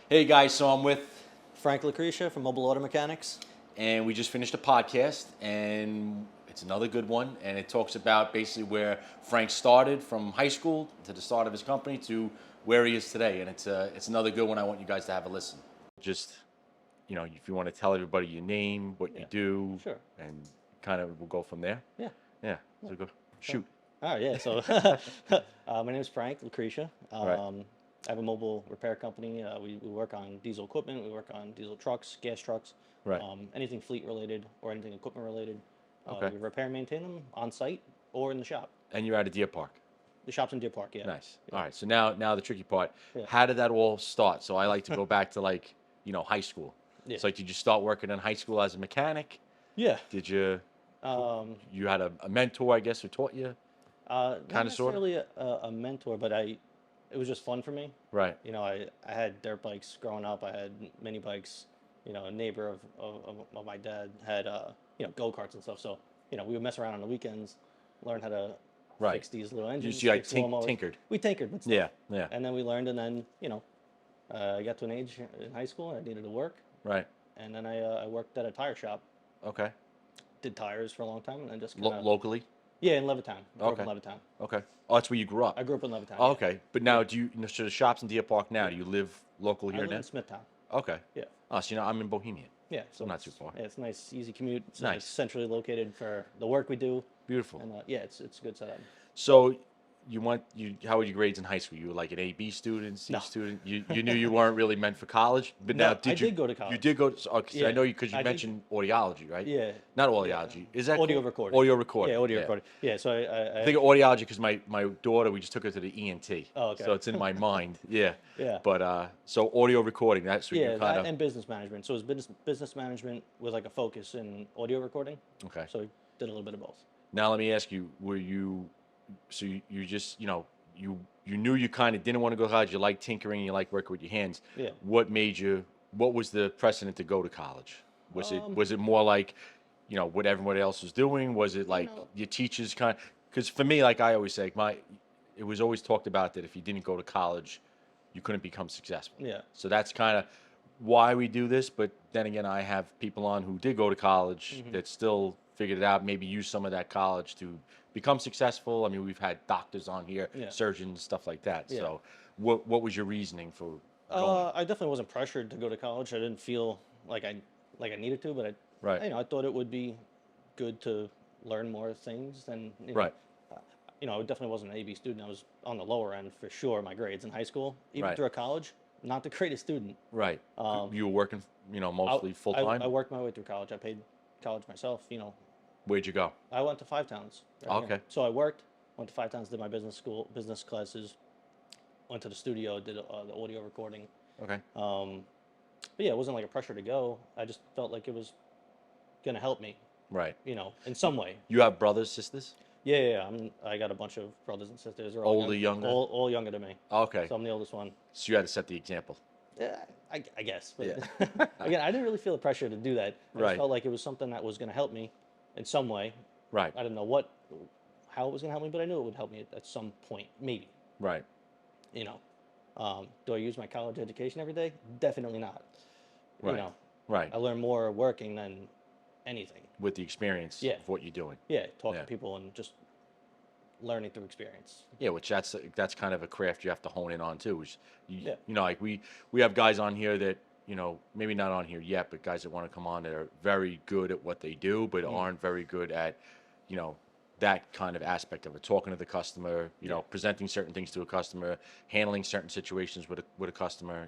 Hey guys, so I'm with, Frank Lecrichia from Mobile Auto Mechanics. and we just finished a podcast, and it's another good one, and it talks about basically where Frank started from high school to the start of his company to where he is today, and it's another good one. I want you guys to have a listen. Just, if you want to tell everybody your name, what you do, Sure. and kind of we'll go from there. Yeah. Yeah, so go shoot. All right, yeah. So my name is Frank Lecrichia. Right. I have a mobile repair company. We work on diesel equipment. We work on diesel trucks, gas trucks, Right. anything fleet related or anything equipment related. Okay. We repair and maintain them on site or in the shop. And you're at a Deer Park. The shop's in Deer Park, yeah. Nice. All right. So now the tricky part. Yeah. How did that all start? So I like to go back to high school. Yeah. It's like, did you start working in high school as a mechanic? Yeah. Did you? You had a mentor, I guess, who taught you? Not Kinda, sorta? necessarily a mentor, but it was just fun for me. Right. I had dirt bikes growing up. I had mini bikes. A neighbor of my dad had, go-karts and stuff. So, we would mess around on the weekends, learn how to Right. fix these little engines. You like fix lawnmowers. tinkered. We tinkered with stuff. Yeah. Yeah. And then we learned, and then, I got to an age in high school, and I needed to work. Right. And then I worked at a tire shop, Okay. did tires for a long time, and then just kind of, Locally. yeah, in Levittown. I grew up Okay. in Levittown. Okay. Oh, that's where you grew up. I grew up in Levittown. Oh, yeah. okay. But now, so the shop's in Deer Park now. Do you live local I here live now? in Smithtown. Okay. Yeah. Oh, so I'm in Bohemian. Yeah, So not too far. Yeah, it's a nice, easy commute. It's Nice. centrally located for the work we do, Beautiful. and yeah, it's a good setup. So how were your grades in high school? You were like an A, B student, C No. student. You knew you weren't really meant for college, but No, now did I you? did go to college. You did go. Okay, I Yeah, know you because you I did. mentioned audiology, right? Yeah. Not audiology. Is that Audio called? recording. Audio recording. Yeah, audio recording. Yeah, so I think of audiology because my daughter, we just took her to the ENT. Oh, okay. So it's in my mind. Yeah. Yeah. But so audio recording. That's what yeah, you kind that of. and business management. So it was business management with like a focus in audio recording. Okay. So we did a little bit of both. Now let me ask you: Were you? So you just you knew you kind of didn't want to go to college. You like tinkering. You like working with your hands. Yeah. What made you? What was the precedent to go to college? Was it more like, what everyone else was doing? Was it like your teachers kind of? Because for me, like I always say, it was always talked about that if you didn't go to college, you couldn't become successful. Yeah. So that's kind of why we do this. But then again, I have people on who did go to college that still figured it out. Maybe use some of that college to become successful. I mean, we've had doctors on here, Yeah. surgeons, stuff like that. Yeah. So, what was your reasoning for going? I definitely wasn't pressured to go to college. I didn't feel like I needed to, but Right. I thought it would be good to learn more things than Right. I definitely wasn't an AB student. I was on the lower end for sure. My grades in high school, even Right. through college, not the greatest student. Right. You were working, mostly full time. I worked my way through college. I paid college myself. Where'd you go? I went to Five Towns. right here. Okay. So I worked, went to Five Towns, did my business classes, went to the studio, did the audio recording. Okay. But yeah, it wasn't like a pressure to go. I just felt like it was gonna help me, Right. in some way. You have brothers, sisters? Yeah. I got a bunch of brothers and sisters. They're Older, younger? All younger than me. Okay. So I'm the oldest one. So you had to set the example. Yeah, I guess. But Yeah. again, I didn't really feel the pressure to do that. I Right. just felt like it was something that was going to help me in some way. Right. I didn't know how it was going to help me, but I knew it would help me at some point, maybe. Right. Do I use my college education every day? Definitely not. Right. Right. I learn more working than anything. With the experience Yeah. of what you're doing. Yeah, talking Yeah. to people and just learning through experience. Yeah, which that's kind of a craft you have to hone in on too. Is Yeah. like we have guys on here that maybe not on here yet, but guys that want to come on that are very good at what they do, but aren't very good at that kind of aspect of it. Talking to the customer, presenting certain things to a customer, handling certain situations with a customer.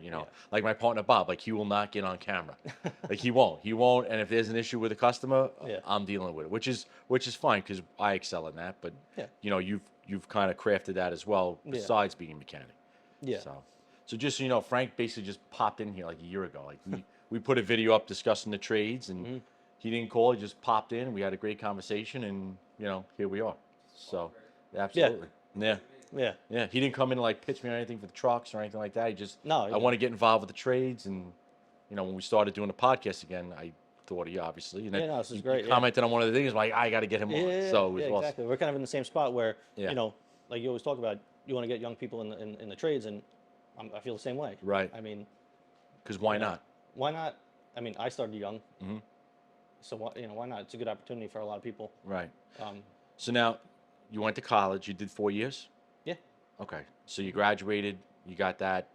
Like my partner Bob, like he will not get on camera, like he won't. And if there's an issue with a customer, Yeah. I'm dealing with it, which is fine because I excel in that. But Yeah. you've kind of crafted that as well, Yeah. besides being a mechanic. Yeah. So just so you know, Frank basically just popped in here like a year ago. Like we put a video up discussing the trades, and he didn't call. He just popped in. We had a great conversation, and here we are. So absolutely, yeah. Yeah. Yeah, he didn't come in and like pitch me or anything for the trucks or anything like that. He just, No, he I didn't. want to get involved with the trades, and when we started doing the podcast again, I thought of you obviously. And Yeah, then no, this is you great, yeah. commented on one of the things, like I got to get him on. Yeah, So it was yeah, awesome. exactly. We're kind of in the same spot where Yeah. like you always talk about, you want to get young people in the trades, and I feel the same way. Right. I mean, Because why You know, not? why not? I mean, I started young, Hmm. so why not? It's a good opportunity for a lot of people. Right. Um, So now you went to college. You did 4 years. yeah. Okay. So you graduated. You got that.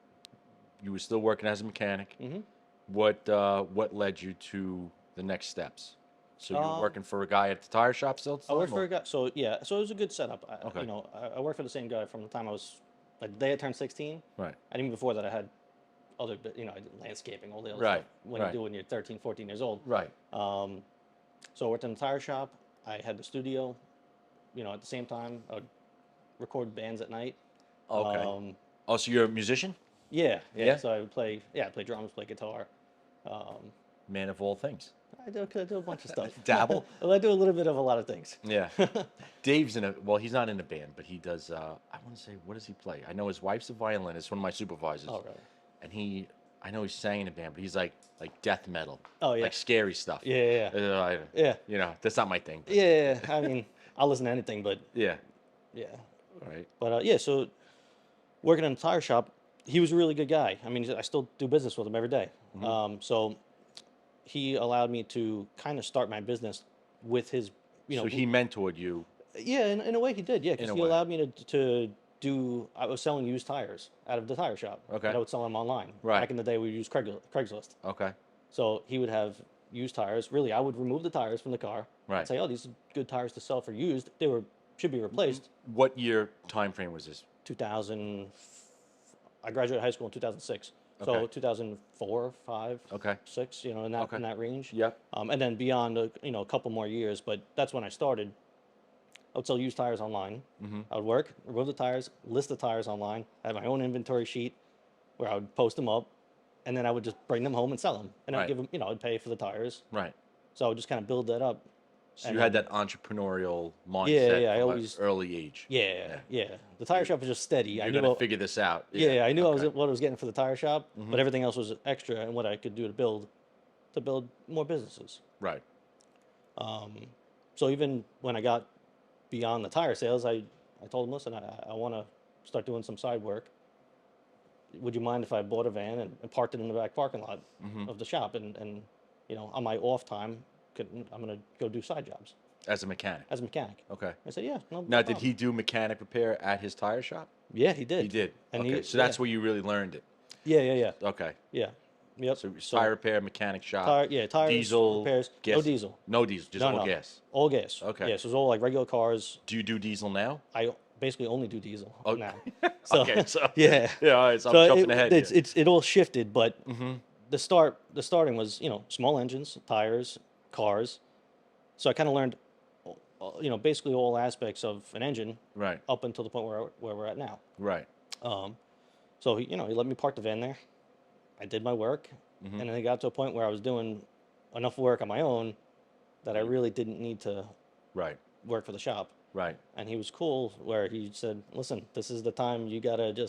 You were still working as a mechanic. Mm-hmm. What led you to the next steps? So you were Um, working for a guy at the tire shop still at the I worked time, for or? a guy. So yeah, so it was a good setup. Okay. I worked for the same guy from the time I was like the day I turned 16, Right. and even before that, I had other, I did landscaping, all the other stuff Right. when you Right. do when you're 13, 14 years old. Right. Um, so I worked in a tire shop. I had the studio. At the same time, I would record bands at night. Okay. Um, Oh, so you're a musician? yeah, yeah. Yeah. So I would play, yeah, play drums, play guitar. Um, Man of all things. I do a bunch of stuff. Dabble. Well, I do a little bit of a lot of things. Yeah. Dave's in a, well, he's not in a band, but he does, I want to say, what does he play? I know his wife's a violinist, one of my supervisors. Oh, really? And I know he sang in a band, but he's like death metal. Oh, yeah. Like scary stuff. Yeah, yeah, yeah. That's not my thing. But Yeah, I mean, I'll listen to anything, but yeah. yeah. All right. But yeah, so working in a tire shop, he was a really good guy. I mean, I still do business with him every day. So he allowed me to kind of start my business with his, So he mentored you yeah, in a way he did, yeah, in because a he way. allowed me to do, I was selling used tires out of the tire shop. Okay. And I would sell them online. Right. Back in the day, we used Craigslist. Okay. So he would have used tires. Really, I would remove the tires from the car. Right. And say, oh, these are good tires to sell for used. Should be replaced. What year time frame was this? 2000. I graduated high school in 2006. So Okay. 2004, 5, Okay. 6, in Okay. that range. Yep. And then beyond, a couple more years. But that's when I started. I would sell used tires online. Mm-hmm. I would work, remove the tires, list the tires online. I had my own inventory sheet where I would post them up, and then I would just bring them home and sell them. And I'd Right. give them, I'd pay for the tires. Right. So I would just kind of build that up. So And you had then- that entrepreneurial mindset Yeah, I from always- an early age. Yeah. The tire shop was just steady. You're I gonna knew. figure this out. Yeah, I knew Okay. what I was getting for the tire shop, Mhm. but everything else was extra and what I could do to build more businesses. Right. So even when I got beyond the tire sales, I told them, listen, I want to start doing some side work. Would you mind if I bought a van and parked it in the back parking lot Mhm. of the shop and on my off time, I'm gonna go do side jobs As a mechanic. as a mechanic. Okay. I said, yeah, no Now, did problem. he do mechanic repair at his tire shop? Yeah, he did. He did. And Okay. he- So that's yeah. where you really learned it. Yeah. Okay. Yep. So tire repair, mechanic shop. Tires, Diesel. repairs, gas. no diesel. No diesel. Just all No. gas. All gas. Okay. Yeah, so it's all like regular cars. Do you do diesel now? I basically only do diesel Oh. now. Okay. So yeah. Yeah. All right. So So I'm jumping ahead. it all shifted, but Mm-hmm. the starting was small engines, tires, cars. So I kind of learned basically all aspects of an engine Right. up until the point where we're at now. Right. So he let me park the van there. I did my work, Mhm. and then it got to a point where I was doing enough work on my own that I really didn't need to Right. work for the shop. Right. And he was cool, where he said, "Listen, this is the time you gotta do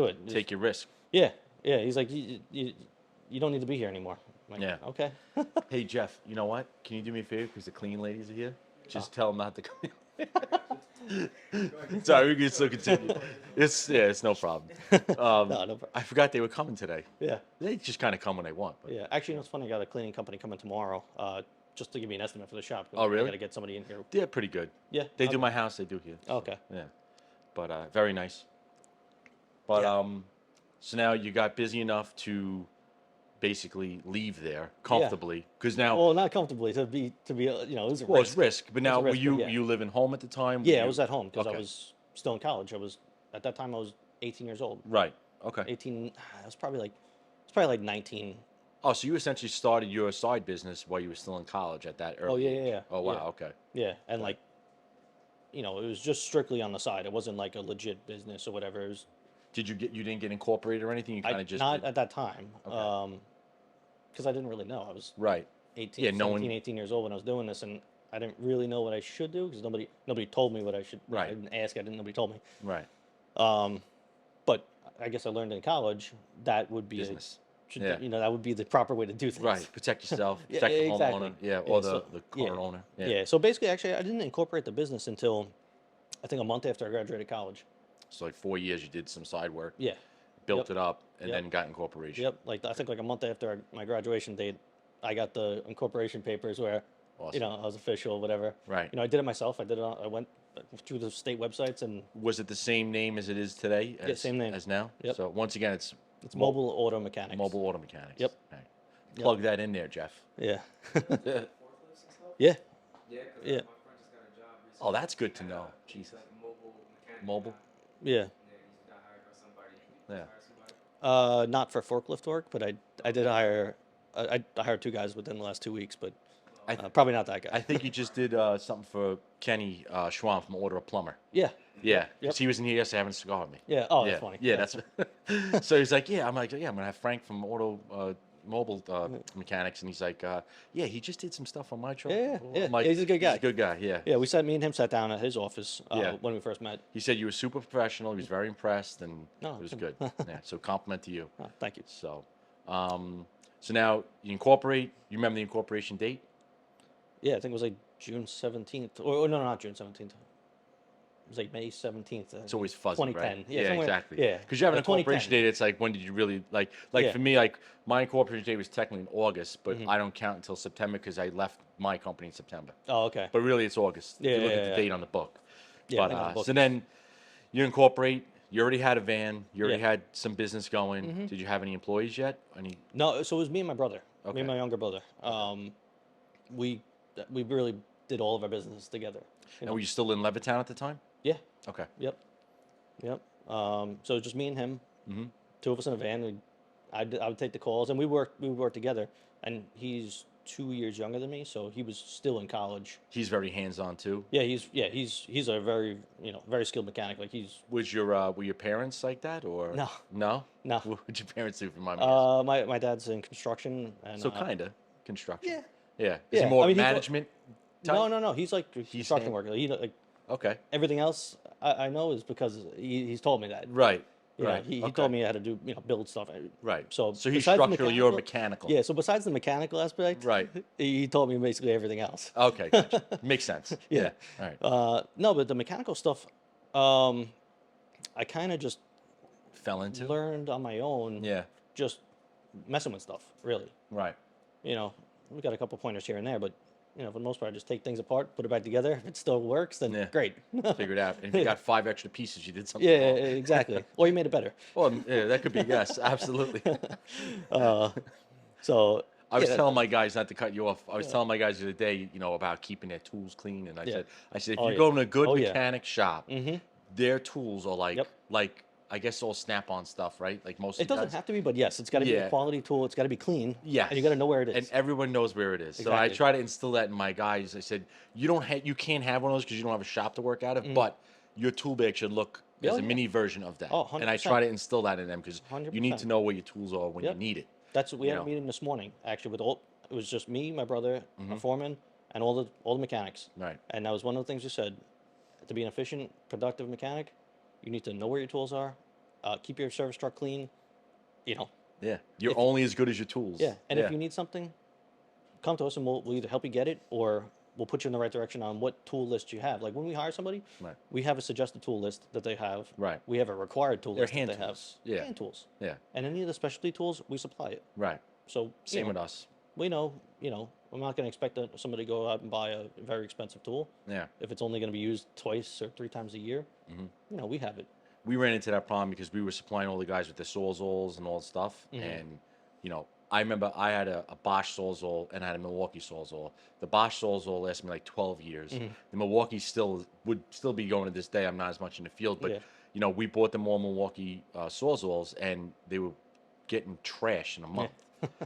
it. Take your risk. Yeah. He's like, you don't need to be here anymore." I'm like, Yeah. Okay. Hey Jeff, you know what? Can you do me a favor because the clean ladies are here? Just tell them not to come. Sorry, we can still continue. It's no problem. No problem. I forgot they were coming today. Yeah. They just kind of come when they want. But. Yeah. Actually, it's funny. I got a cleaning company coming tomorrow, just to give me an estimate for the shop. Oh, really? I gotta get somebody in here. They're pretty good. Yeah. They do my house. They do here. Okay. Yeah, but very nice. But Yeah. so now you got busy enough to basically leave there comfortably because now Well, not comfortably to be. It was a well risk. it's risk. But now a were risk, you but yeah. you living home at the time? Were Yeah, I you- was at home because Okay. I was still in college. At that time I was 18 years old. Right. Okay. 18. I was probably like 19. Oh, so you essentially started your side business while you were still in college at that early Oh, yeah, age. yeah, yeah. Oh, wow. Yeah. Okay. Yeah, and Right. it was just strictly on the side. It wasn't like a legit business or whatever. It was You didn't get incorporated or anything? You kind of just not did- at that time. Okay. Because I didn't really know. I was right. 18, Yeah, no one- 18 years old when I was doing this, and I didn't really know what I should do because nobody told me what I should. Right. I didn't ask. Nobody told me. Right. But I guess I learned in college that would be Business. should, Yeah. that would be the proper way to do things. Right. Protect yourself. Yeah, Protect the exactly. homeowner. Yeah. Yeah, Or so- the current owner. Yeah. Yeah. So basically, actually, I didn't incorporate the business until I think a month after I graduated college. So like 4 years you did some side work. Yeah. built Yep. it up, and Yep. then got incorporation. Yep. Like I think like a month after my graduation date, I got the incorporation papers where, Awesome. I was official, whatever. Right. I did it myself. I went through the state websites and Was it the same name as it is today yeah, same name. as now? Yep. So once again, it's It's Mobile Auto Mechanics. mobile auto mechanics. Yep. All right. Yep. Plug that in there, Jeff. Yeah. Forklifts and stuff? Yeah. Yeah, because Yeah. my friend just got a job recently. Oh, that's good to at, know. he's Jesus. like a mobile mechanic. Mobile? Now. Yeah. Yeah, he's got hired by somebody. He Yeah. hired somebody. Not for forklift work, but I did hire I hired 2 guys within the last 2 weeks, but I, probably not that guy. I think you just did something for Kenny Schwam from Order a Plumber. Yeah. Yeah, because Yep. he was in here yesterday having a cigar with me. Yeah. Oh, yeah. that's funny. Yeah, that's. So he's like, yeah. I'm like, yeah, I'm gonna have Frank from Auto Mobile Mechanics, and he's like, yeah, he just did some stuff on my truck. Yeah, yeah. I'm like, Yeah, he's a good guy. He's a good guy. Yeah. Yeah, me and him sat down at his office Yeah. when we first met. He said you were super professional. He was very impressed, and Oh, it was good. good. Yeah. So compliment to you. Oh, thank you. So, so now you incorporate. You remember the incorporation date? Yeah, I think it was like June 17th. Or no, not June 17th. It was like May 17th. It's always fuzzy, 2010. right? Yeah, somewhere- exactly. yeah. Because you have an Like 2010. incorporation date. It's like when did you really like? Like Yeah. for me, like my incorporation date was technically in August, but Mm-hmm. I don't count until September because I left my company in September. Oh, okay. But really, it's August. Yeah, if you look yeah, at the yeah. date on the book. Yeah, I But think on the book so it's- then you incorporate. You already had a van. You already Yeah. had some business going. Did you have any employees yet? Any? No, so it was me and my brother. Me Okay. and my younger brother. We really did all of our business together. And were you still in Levittown at the time? Yeah. Okay. Yep. Yep. So it was just me and him. Mhm. Two of us in a van. I would take the calls, and we would work together. And he's 2 years younger than me, so he was still in college. He's very hands-on too. Yeah, he's a very very skilled mechanic. Like he's Was were your parents like that or No. No? No. What would your parents do for my asking? my dad's in construction and So kinda construction. yeah. Yeah. Is Yeah, he more I mean, he go- management type? No, he's like construction hand- worker. He like Okay. everything else I know is because he's told me that. Right. You know, Right. he Okay. told me how to do build stuff. Right. So he's besides the structural, you're mechanical. Yeah, so besides the mechanical aspect, Right. he told me basically everything else. Okay, gotcha. Makes sense. Yeah. All right. No, but the mechanical stuff, I kind of just Fell into? learned on my own. Yeah. Just messing with stuff, really. Right. We got a couple pointers here and there, but for the most part, I just take things apart, put it back together. If it still works, then Yeah. great. Figure it out. And if you got 5 extra pieces, you did something Yeah, wrong. exactly. Or you made it better. Well, yeah, that could be, yes, absolutely. So I was yeah, telling my guys, not to cut you off, I was telling my guys the other day, about keeping their tools clean. And I Yeah. said, if Oh, you yeah. go to a good Oh, yeah. mechanic shop, Mhm. their tools are Yep. like, I guess all snap-on stuff, right? Like most It of the doesn't guys. have to be, but yes, it's got to be Yeah. a quality tool. It's got to be clean. Yes. And you got to know where it is. And everyone knows where it is. So I Exactly. try to instill that in my guys. I said, you can't have one of those because you don't have a shop to work out of, but your tool bag should look as Oh, a yeah. mini version of that. Oh, and I try to instill that in them because you need 100%. to know where your tools are when Yep. you need it. That's what we had you a know. meeting this morning, actually, it was just me, my brother, Mm-hmm. my foreman, and all the mechanics. Right. And that was one of the things you said. To be an efficient, productive mechanic, you need to know where your tools are, keep your service truck clean. Yeah. You're If- only as good as your tools. Yeah. And if you need something, come to us and we'll either help you get it or we'll put you in the right direction on what tool list you have. Like when we hire somebody, Right. we have a suggested tool list that they have. Right. We have a required tool They're list hand that they tools. have. Yeah. Hand tools. Yeah. And any of the specialty tools, we supply it. Right. So Same with us. we know, I'm not going to expect somebody to go out and buy a very expensive tool. Yeah. If it's only going to be used twice or 3 times a year, we have it. We ran into that problem because we were supplying all the guys with the Sawzalls and all the stuff. Mm-hmm. And, I remember I had a Bosch Sawzall and I had a Milwaukee Sawzall. The Bosch Sawzall lasted me like 12 years. Mm-hmm. The Milwaukee would still be going to this day. I'm not as much in the field, but, Yeah. we bought them all Milwaukee Sawzalls and they were getting trash in a month.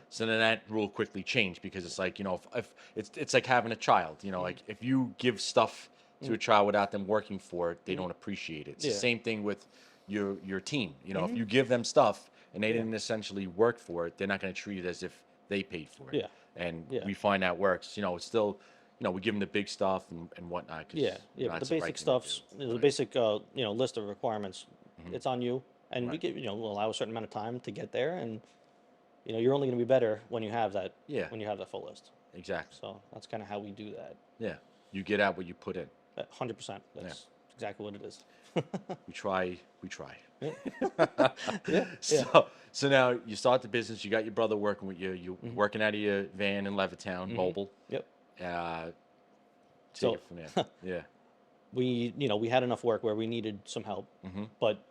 So then that rule quickly changed because it's like, if it's like having a child, like if you give stuff to a child without them working for it, they don't appreciate it. It's the Yeah. same thing with your team. If you give them stuff and they didn't essentially work for it, they're not going to treat it as if they paid for it. Yeah. And Yeah. we find that works. It's still, we give them the big stuff and whatnot. 'Cause, Yeah, but that's the right basic thing to stuff's, do. the basic, list of requirements, it's on you. And we Right. give, we'll allow a certain amount of time to get there. And, you're only going to be better when you have that, Yeah. when you have that full list. Exactly. So that's kind of how we do that. Yeah. You get out what you put in. 100%. That's exactly what it is. We try. We try. Yeah, yeah. So now you start the business. You got your brother working with you. You Mm-hmm. working out of your van in Levittown, mobile. Yep. Uh, take So it from there. Yeah. we had enough work where we needed some help, Mm-hmm. but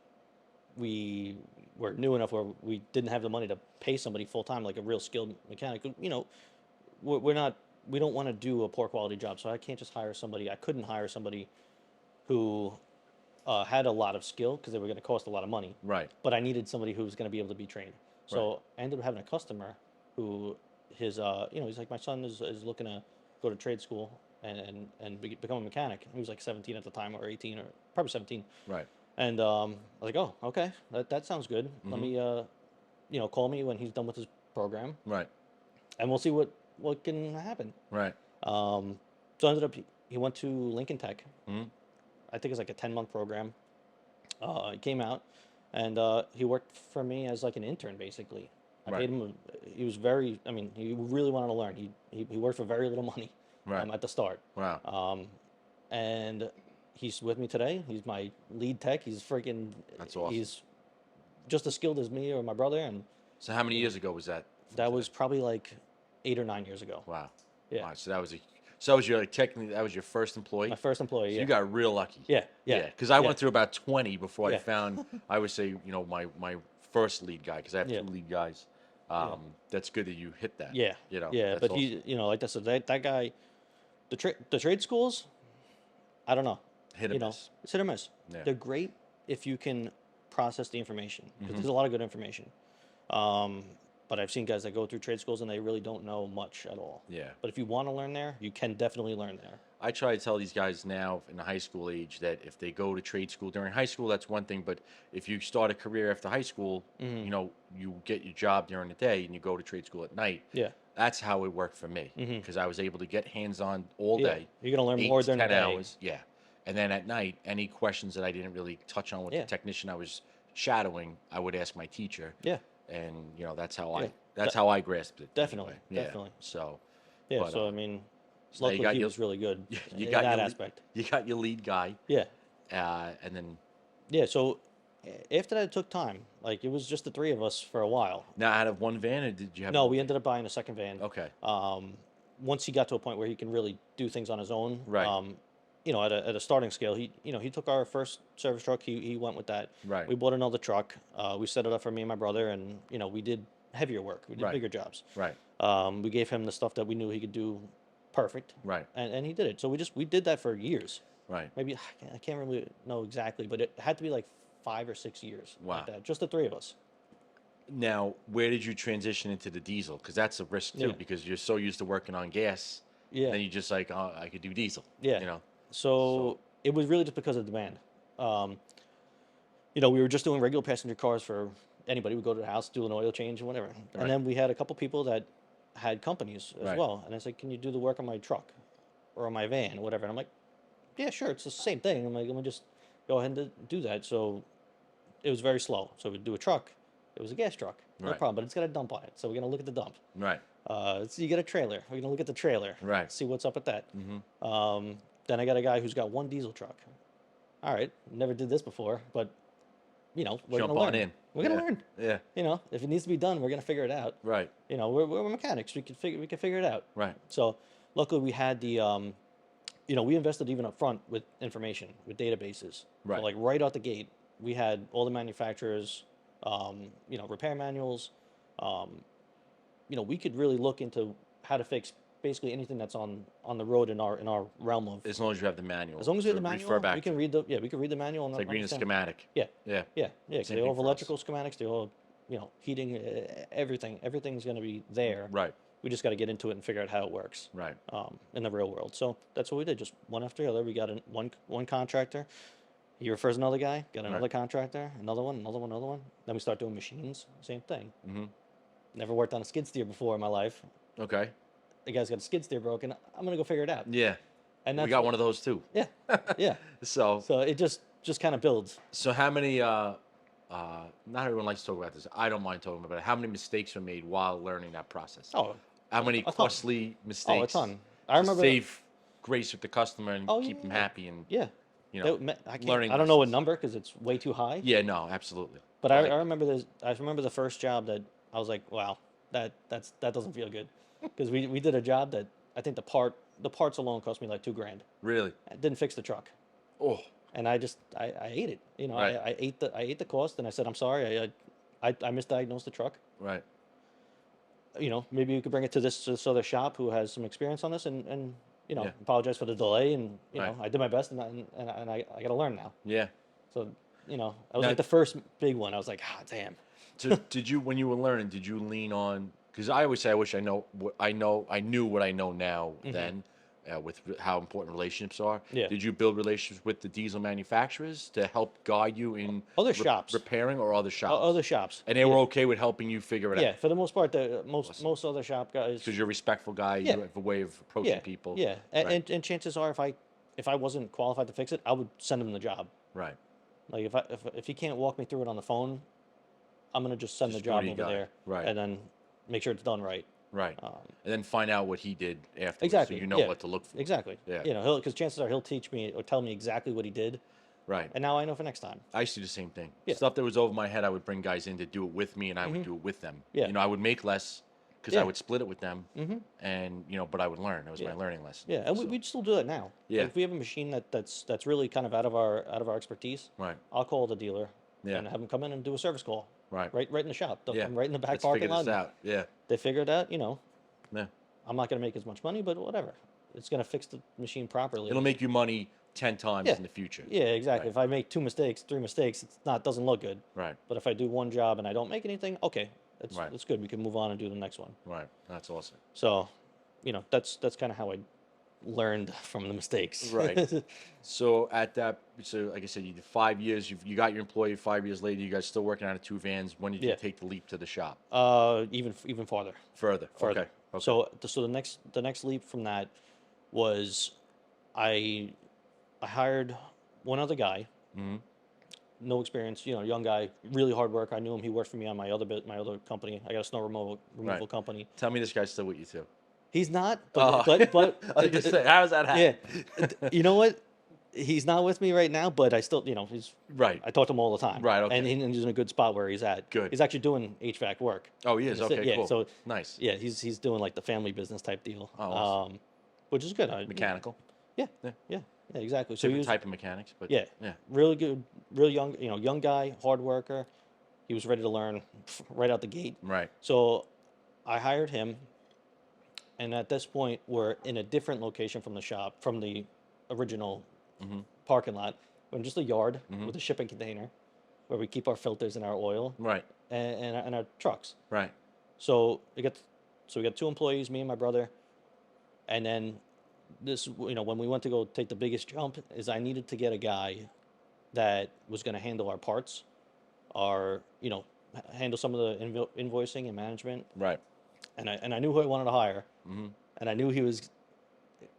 we were new enough where we didn't have the money to pay somebody full time, like a real skilled mechanic. We're not, we don't want to do a poor quality job. So I can't just hire somebody. I couldn't hire somebody who had a lot of skill because they were going to cost a lot of money. Right. But I needed somebody who was going to be able to be trained. So I ended up having a customer who he's like, my son is looking to go to trade school and become a mechanic. He was like 17 at the time, or 18, or probably 17. Right. And I was like, oh, okay, that sounds good. Let me, call me when he's done with his program, Right. and we'll see what can happen. Right. So I ended up, he went to Lincoln Tech. Mm-hmm. I think it's like a 10-month program. He came out, and he worked for me as like an intern, basically. I Right. paid him. He was he really wanted to learn. He worked for very little money Right. at the start. Wow. And he's with me today. He's my lead tech. He's freaking. That's awesome. He's just as skilled as me or my brother, and So how many years ago was that? that was probably like 8 or 9 years ago. Wow. Yeah. Wow. So that was your technically that was your first employee. My first employee. So Yeah. you got real lucky. Yeah. Yeah. Because I yeah. went through about 20 before I Yeah. found, I would say, my first lead guy, because I have Yeah. 2 lead guys. That's good that you hit that. Yeah. Yeah. That's But awesome. like I said, that guy, the trade schools, I don't know. Hit or miss. It's hit or miss. Yeah. They're great if you can process the information, because Mm-hmm. there's a lot of good information. But I've seen guys that go through trade schools and they really don't know much at all. Yeah. But if you want to learn there, you can definitely learn there. I try to tell these guys now in the high school age that if they go to trade school during high school, that's one thing. But if you start a career after high school, you get your job during the day and you go to trade school at night. Yeah. That's how it worked for me, because I was able to get hands-on all Yeah. day. You're gonna learn 8 more to during the 10 day. hours. Yeah. And then at night, any questions that I didn't really touch on with Yeah. the technician I was shadowing, I would ask my teacher. Yeah. And that's how Yeah. that's how I grasped it. Definitely, anyway. Yeah. definitely. So Yeah. But, so I mean, so now you luckily got he your- was really good you in got that your aspect. You got your lead guy, Yeah. and then Yeah. So after that, it took time. Like, it was just the three of us for a while. now out of one van, or did you have? No, more we vans? ended up buying a second van. Okay. Once he got to a point where he can really do things on his own. Right. At a starting scale, he took our first service truck. He went with that. Right. We bought another truck. We set it up for me and my brother, and we did heavier work. We did Right. bigger jobs. Right. We gave him the stuff that we knew he could do perfect. Right. And he did it. So we did that for years. Right. Maybe I can't really know exactly, but it had to be like 5 or 6 years. Wow. Like that. Just the three of us. Now, where did you transition into the diesel? Because that's a risk too, Yeah. because you're so used to working on gas. Yeah. Then you just like, oh, I could do diesel. Yeah. So it was really just because of demand. We were just doing regular passenger cars for anybody. We go to the house, do an oil change, or whatever. Right. And then we had a couple people that had companies as Right. well. And I said, can you do the work on my truck or on my van or whatever? And I'm like, yeah, sure. It's the same thing. I'm like, let me just go ahead and do that. So it was very slow. So we'd do a truck. It was a gas truck. No Right. problem. But it's got a dump on it. So we're going to look at the dump. Right. So you get a trailer. We're going to look at the trailer. Right. See what's up with that. Then I got a guy who's got one diesel truck. All right. Never did this before, but, we're Jump going to on learn. in. We're going to Yeah. learn. Yeah. If it needs to be done, we're going to figure it out. Right. We're mechanics. We can figure it out. Right. So luckily we had the, we invested even up front with information, with databases. Right. So like right out the gate, we had all the manufacturers, repair manuals. We could really look into how to fix basically anything that's on the road in our realm of. As long as you have the manual. As long as we have to the manual, refer back we can to. read the manual. And It's like reading a understand. schematic. Yeah. Yeah. Yeah. Because Same they all thing have for us. electrical schematics. They all, heating, everything. Everything's going to be there. Right. We just got to get into it and figure out how it works. Right. In the real world. So that's what we did. Just one after the other. We got one contractor. He refers another guy. Got another Right. contractor. Another one. Then we start doing machines. Same thing. Mm-hmm. Never worked on a skid steer before in my life. Okay. The guy's got a skid steer broken. I'm gonna go figure it out. Yeah. And We that's got one of those too. Yeah. Yeah. So So it just kind of builds. so how many? Not everyone likes to talk about this. I don't mind talking about it. How many mistakes were made while learning that process? Oh. How many ton. costly mistakes? Oh, a ton. I to remember. save grace with the customer and Oh, keep them yeah. happy and Yeah. you know, learning I don't know what lessons. number because it's way too high. Yeah, no, absolutely. But Like, I remember this. I remember the first job that I was like, wow, that doesn't feel good, because we did a job that I think the parts alone cost me like $2,000. really? It didn't fix the truck, Oh, and I ate it. You know, right, I ate the cost, and I said, I'm sorry, I misdiagnosed the truck. right. You know, maybe you could bring it to this other shop who has some experience on this, and you know, Yeah, apologize for the delay, and you right. know, I did my best, and I got to learn now. Yeah. So, you know, that was Now, like the first big one. I was like, ah, damn. so did you, when you were learning, did you lean on? Because I always say, I wish I know what I knew what I know now then, with how important relationships are. Yeah. Did you build relationships with the diesel manufacturers to help guide you in Other shops. repairing, or other shops? Other shops. And they were okay with helping you figure it Yeah, out. for the most part, the most other shop guys. Because you're a respectful guy, Yeah. you have a way of approaching Yeah, people. yeah, Right. and chances are, if I wasn't qualified to fix it, I would send him the job. Right. Like if he can't walk me through it on the phone, I'm gonna just send Just the go job to your over guy. there, Right. and then make sure it's done right. Right. Um, And then find out what he did afterwards, exactly. so you know Yeah. what to look for. Exactly. Yeah. You know, because chances are he'll teach me or tell me exactly what he did, Right. and now I know for next time. I used to do the same thing. Yeah. Stuff that was over my head, I would bring guys in to do it with me, and I would do it with them. Yeah. You know, I would make less because I Yeah. would split it with them, and you know, but I would learn. It was my Yeah. learning lesson. Yeah, and So, we still do that now. Yeah. Like, if we have a machine that's really kind of out of our expertise, right. I'll call the dealer Yeah. and have them come in and do a service call. Right. Right in the shop. They'll Yeah. come right in the back Let's figure parking this lot. out. Yeah. They figure it out. You know, Yeah. I'm not going to make as much money, but whatever. It's going to fix the machine properly. It'll make you money 10 times Yeah. in the future. Yeah, exactly. Right. If I make 2 mistakes, 3 mistakes, doesn't look good. Right. But if I do one job and I don't make anything, okay, Right. that's good. We can move on and do the next one. Right. That's awesome. So, you know, that's kind of how I learned from the mistakes. Right. So at that, so like I said, you did 5 years. You got your employee. 5 years later, you guys still working out of two vans. When did you Yeah. take the leap to the shop? Even farther. Further. Further. Okay. Okay. So the next leap from that was I hired one other guy. Mhm. No experience, you know, young guy, really hard worker. I knew him. He worked for me on my other company. I got a snow removal Right. company. Tell me this guy's still with you too. He's not, Oh. but I was gonna say, how does that happen? yeah, you know what? He's not with me right now, but I still, you know, Right. I talk to him all the time. Right, okay. And he's in a good spot where he's at. Good. He's actually doing HVAC work. Oh, he is. That's it, Okay. yeah, Cool. so- nice. Yeah, he's doing like the family business type deal. Oh, awesome. Which is good. Mechanical. Yeah, Yeah. yeah, exactly. So he Different was, type of mechanics, but yeah, yeah. really good, real young, you know, young guy, hard worker. He was ready to learn right out the gate. Right. So I hired him, and at this point, we're in a different location from the shop, from the original parking lot. We're in just a yard with a shipping container where we keep our filters and our oil Right. and our trucks. Right. So we got 2 employees, me and my brother, and then this, you know, when we went to go take the biggest jump, is I needed to get a guy that was going to handle our parts, you know, handle some of the invoicing and management, Right. and I knew who I wanted to hire, and I knew he was,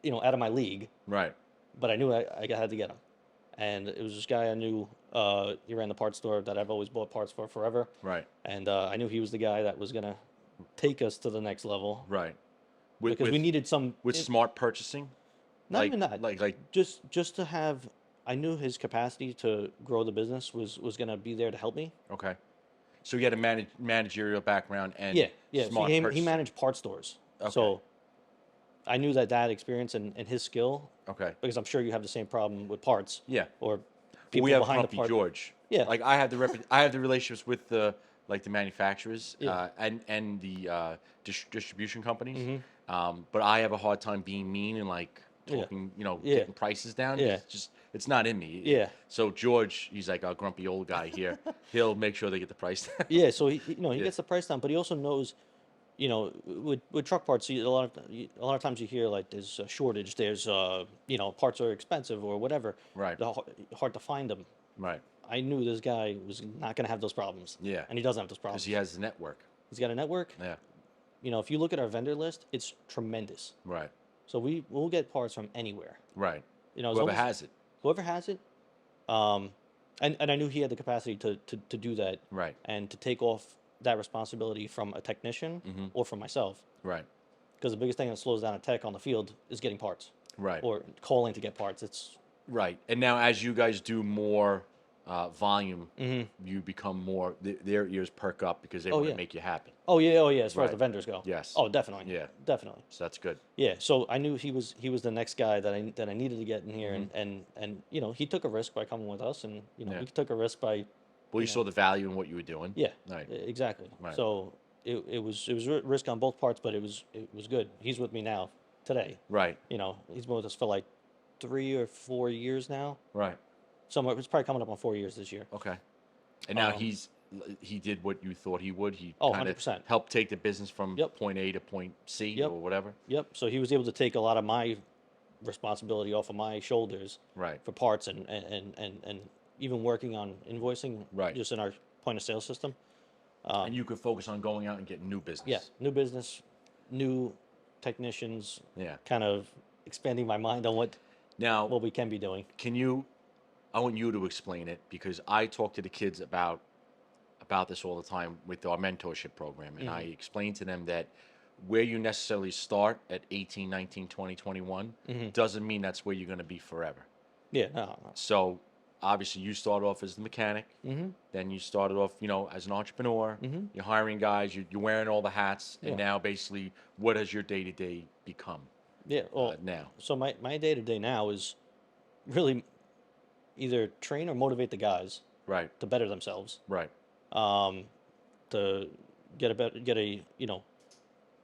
you know, out of my league, Right. but I knew I had to get him, and it was this guy I knew. He ran the parts store that I've always bought parts for forever, Right. and I knew he was the guy that was gonna take us to the next level, Right. because we needed some with smart purchasing. not like, even that, Like. just to have. I knew his capacity to grow the business was gonna be there to help me. Okay. So you had a managerial background and Yeah. So smart he purchasing. managed parts stores, Okay. so I knew that experience and his skill, Okay. because I'm sure you have the same problem with parts. Yeah. Or people We have behind the Grumpy part. George. Yeah. Like I have I have the relationships with the manufacturers Yeah. and the distribution companies. Mm-hmm. But I have a hard time being mean and like Yeah. talking, you know, Yeah. getting prices down. Yeah. It's not in me. Yeah. So George, he's like a grumpy old guy here. He'll make sure they get the price down. Yeah, so he Yeah. gets the price down, but he also knows, you know, with truck parts, a lot of times you hear like there's a shortage, there's you know, parts are expensive or whatever. Right. Hard to find them. Right. I knew this guy was not going to have those problems. Yeah. And he doesn't have those problems. Because he has the network. He's got a network. Yeah. You know, if you look at our vendor list, it's tremendous. Right. So we'll get parts from anywhere. Right. You know, it's Whoever almost- has it. whoever has it. And I knew he had the capacity to do that. Right. And to take off that responsibility from a technician or from myself. Right. Because the biggest thing that slows down a tech on the field is getting parts Right. or calling to get parts. It's Right. And now, as you guys do more volume, you become more. Their ears perk up because they Oh want to yeah. make you happy. Oh yeah. As far as Right. the vendors go. Yes. Oh, definitely. Yeah. Definitely. So that's good. Yeah. So I knew he was the next guy that I needed to get in here, Mm-hmm. and he took a risk by coming with us, and Yeah. he took a risk by Well, you you saw know the value in what you were doing. yeah Right. exactly. Right. So it was risk on both parts, but it was good. He's with me now today. Right. He's been with us for like 3 or 4 years now. Right. Somewhere it's probably coming up on 4 years this year. Okay. And now Um, he did what you thought he would. He Oh, kind of 100%. helped take the business from Yep. point A to point C Yep. or whatever. Yep. So he was able to take a lot of my responsibility off of my shoulders Right. for parts and even working on invoicing Right. just in our point of sale system. And you could focus on going out and getting new business. Yeah, new business, new technicians, Yeah. kind of expanding my mind on what Now, we can be doing. can you? I want you to explain it because I talk to the kids about this all the time with our mentorship program, and I explain to them that where you necessarily start at 18, 19, 20, 21 doesn't mean that's where you're going to be forever. Yeah, no. So obviously you start off as the mechanic, then you started off, as an entrepreneur. You're hiring guys, you're wearing all the hats, and Yeah. now basically, what has your day to day become Yeah, well, now? so my day to day now is really either train or motivate the guys Right, to better themselves, right, to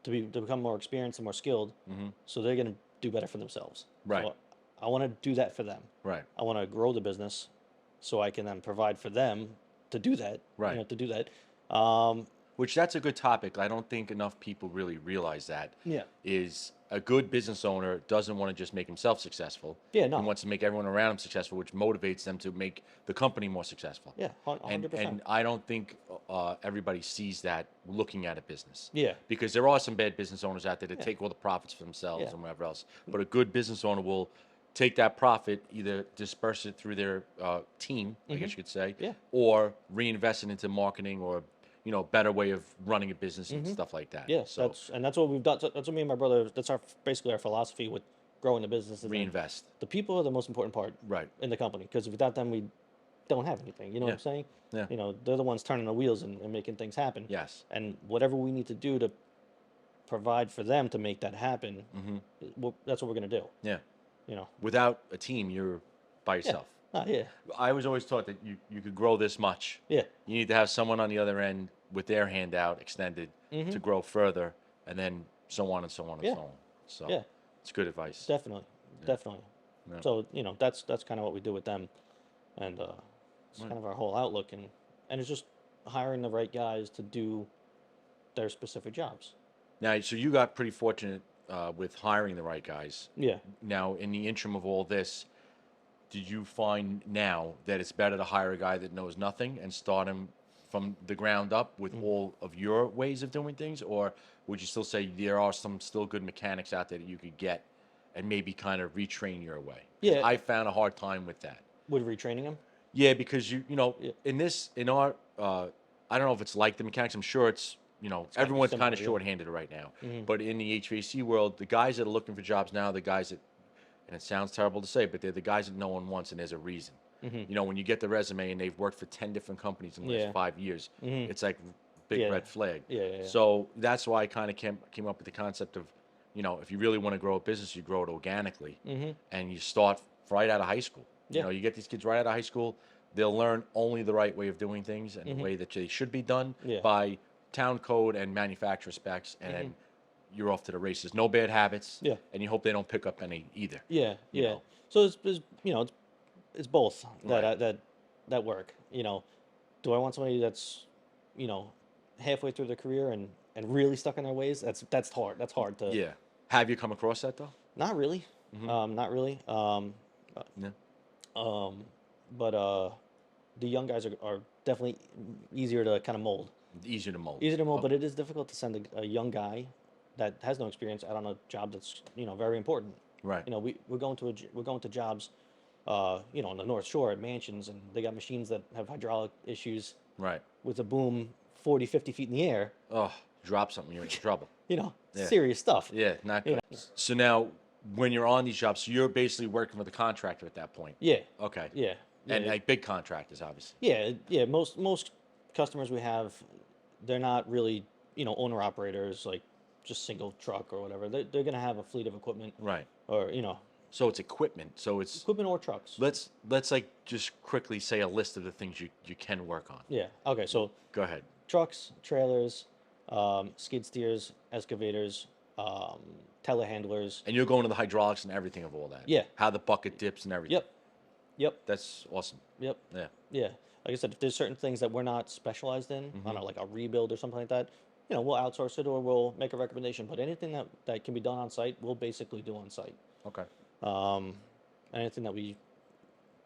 to become more experienced and more skilled, so they're gonna do better for themselves. Right. So I want to do that for them. right, I want to grow the business, so I can then provide for them to do that. Right. To do that. Which that's a good topic. I don't think enough people really realize that. Yeah. Is a good business owner doesn't want to just make himself successful. Yeah, no. He wants to make everyone around him successful, which motivates them to make the company more successful. Yeah, And 100%. I don't think everybody sees that looking at a business. Yeah. Because there are some bad business owners out there that take all the profits for themselves Yeah. and whatever else. But a good business owner will take that profit, either disperse it through their team, I guess you could say, Yeah. or reinvest it into marketing or better way of running a business and stuff like that. Yeah, So that's what we've done. That's what me and my brother. That's basically our philosophy with growing the business. Is that reinvest. the people are the most important part, Right. in the company. Because without them, we don't have anything. You know what I'm Yeah. saying? Yeah. They're the ones turning the wheels and making things happen. Yes. And whatever we need to do to provide for them to make that happen, that's what we're gonna do. Yeah. You know? Without a team, you're by Yeah. yourself. Yeah. I was always taught that you could grow this much. Yeah. You need to have someone on the other end with their hand out extended to grow further, and then so on and so on and Yeah. so on. So Yeah. it's good advice. Definitely. Definitely. Yeah. So that's kind of what we do with them, and it's kind of our whole outlook, and it's just hiring the right guys to do their specific jobs. Now, so you got pretty fortunate with hiring the right guys. Yeah. Now, in the interim of all this, did you find now that it's better to hire a guy that knows nothing and start him from the ground up with all of your ways of doing things? Or would you still say there are some still good mechanics out there that you could get and maybe kind of retrain your way? 'Cause Yeah. I found a hard time with that. With retraining them. Yeah, because Yeah. in our, I don't know if it's like the mechanics. I'm sure it's, gotta be everyone's kind similar, of yeah. short-handed right now. But in the HVAC world, the guys that are looking for jobs now, the guys that, and it sounds terrible to say, but they're the guys that no one wants, and there's a reason. When you get the resume and they've worked for 10 different companies in the Yeah. last 5 years, it's like big Yeah. red flag. Yeah. So that's why I kind of came up with the concept of, if you really want to grow a business, you grow it organically, and you start right out of high school. Yeah. You get these kids right out of high school, they'll learn only the right way of doing things and the way that they should be done Yeah. by town code and manufacturer specs, and then you're off to the races. No bad habits, Yeah. and you hope they don't pick up any either. Yeah. you Yeah. know. So it's both that Right. that work. Do I want somebody that's halfway through their career and really stuck in their ways? That's hard. That's hard to. Yeah. Have you come across that though? Not really. Not really. Yeah. But the young guys are definitely easier to kind of mold. Easier to mold. Easier to mold, but it is difficult to send a young guy that has no experience out on a job that's very important. Right. We're going to jobs, on the North Shore at mansions, and they got machines that have hydraulic issues Right. with a boom 40, 50 feet in the air. Oh, drop something, you're in trouble. You know, Yeah. serious stuff. Yeah, not good. know. So now, when you're on these jobs, so you're basically working with the contractor at that point. Yeah. Okay. Yeah. And yeah. like big contractors, obviously. Yeah. Most customers we have, they're not really owner operators like just single truck or whatever. They're gonna have a fleet of equipment Right. or So it's equipment. So it's equipment or trucks. let's like just quickly say a list of the things you can work on. Yeah. Okay. So Go ahead. trucks, trailers, skid steers, excavators, telehandlers. And you're going to the hydraulics and everything of all that. Yeah. How the bucket dips and everything. Yep. Yep. That's awesome. Yep. Yeah. Yeah. Like I said, if there's certain things that we're not specialized in, I don't know, like a rebuild or something like that, we'll outsource it or we'll make a recommendation. But anything that can be done on site, we'll basically do on site. Okay. Anything that we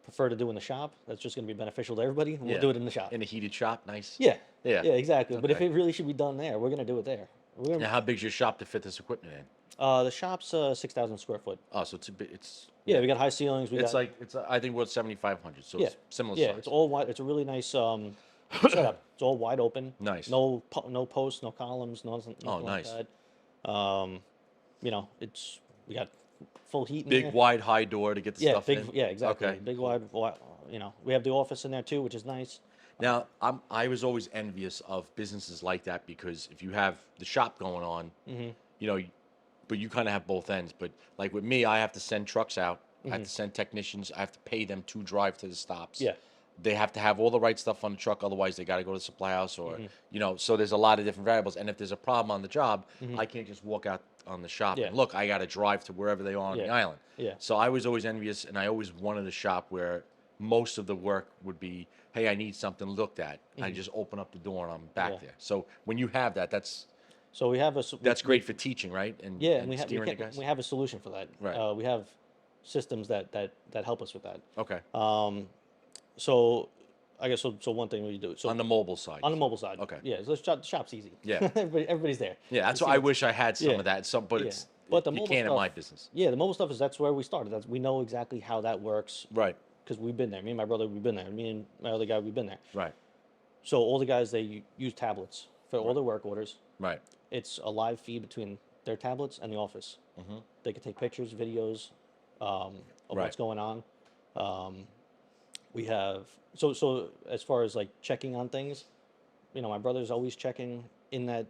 prefer to do in the shop, that's just going to be beneficial to everybody, we'll Yeah. do it in the shop. In a heated shop, nice. Yeah. Yeah. Yeah, exactly. But if Okay. it really should be done there, we're going to do it there. We're Now, gonna, how big's your shop to fit this equipment in? the shop's 6,000 square foot. Oh, so it's a bit. It's Yeah, we got high ceilings. We It's got, like I think we're at 7,500. So yeah, it's similar yeah. size. It's all wide. It's a really nice setup. It's all wide open. Nice. No no posts, no columns, nothing like nice. that. It's we got full heat in Big there. wide high door to get the Yeah, stuff big. in. Yeah, exactly. Okay. Big wide. We have the office in there too, which is nice. Now, I was always envious of businesses like that because if you have the shop going on, Mm-hmm. you know, but you kind of have both ends. But like with me, I have to send trucks out. I Mm-hmm. have to send technicians. I have to pay them to drive to the stops. Yeah. They have to have all the right stuff on the truck. Otherwise, they got to go to the supply house or, Mm-hmm. so there's a lot of different variables. And if there's a problem on the job, I can't just walk out on the shop Yeah. and look, I got to drive to wherever they are on the Yeah. island. Yeah. So I was always envious and I always wanted a shop where most of the work would be, hey, I need something looked at. I just open up the door and I'm back Mm-hmm. Yeah. there. So when you have that, that's So we have that's great for teaching, right? And Yeah, and and steering the guys. we have a solution for that. Right. We have systems that help us with that. Okay. So I guess so one thing we do. So On the mobile side. on the mobile side. Okay. Yeah, so the shop's easy. Yeah. Everybody's there. Yeah, that's You what I see- wish I had some Yeah. of that. But Yeah. it's But the you mobile can't in stuff- my business. Yeah, the mobile stuff that's where we started. We know exactly how that works Right. because we've been there. Me and my brother, we've been there. Me and my other guy, we've been there. Right. So all the guys they use tablets for all their work orders. Right. It's a live feed between their tablets and the office. Mm-hmm. They can take pictures, videos of Right. what's going on. We have so as far as like checking on things, my brother's always checking in that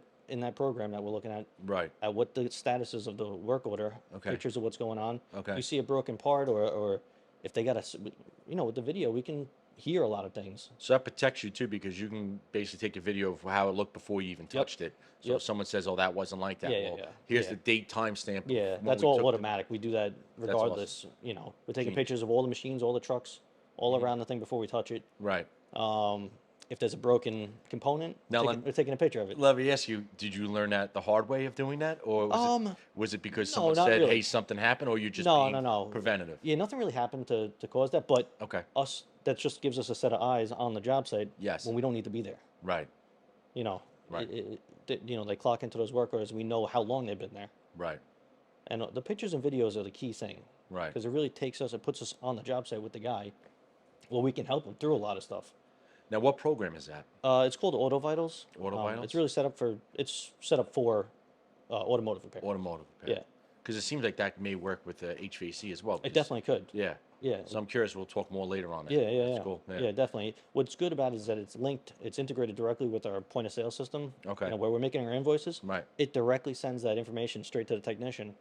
program that we're looking Right. at what the status is of the work order, Okay. pictures of what's going on. Okay. You see a broken part or if they got with the video we can hear a lot of things. So that protects you too because you can basically take a video of how it looked before you even touched it. So Yep. if someone says, "Oh, that wasn't like that," Yeah, yeah, well, yeah. here's Yeah. the date timestamp. of Yeah, when that's we all took the- automatic. We do that regardless. We're taking you- pictures of all the machines, all the trucks, all around the thing before we touch it. Right. If there's a broken component, Now we're taking a picture of it. Let me ask you: did you learn that the hard way of doing that, or was it because no, someone not said, really. "Hey, something happened," or you're just No, being no, no. preventative? Yeah, nothing really happened to cause that, but Okay. that just gives us a set of eyes on the job site Yes. when we don't need to be there. Right. Right. They clock into those work orders. We know how long they've been there, Right. and the pictures and videos are the key thing Right. because it really it puts us on the job site with the guy. Well, we can help him through a lot of stuff. Now, what program is that? It's called Auto Vitals. Auto Vitals? It's really set up for automotive repair. Automotive repair. Yeah. Because it seems like that may work with HVAC as well. It 'cause- definitely could. Yeah. Yeah. So I'm curious. We'll talk more later on that. Yeah, yeah, That's yeah. cool. Yeah, definitely. What's good about it is that it's linked, it's integrated directly with our point of sale system. Okay. Where we're making our invoices. Right. It directly sends that information straight to the technician,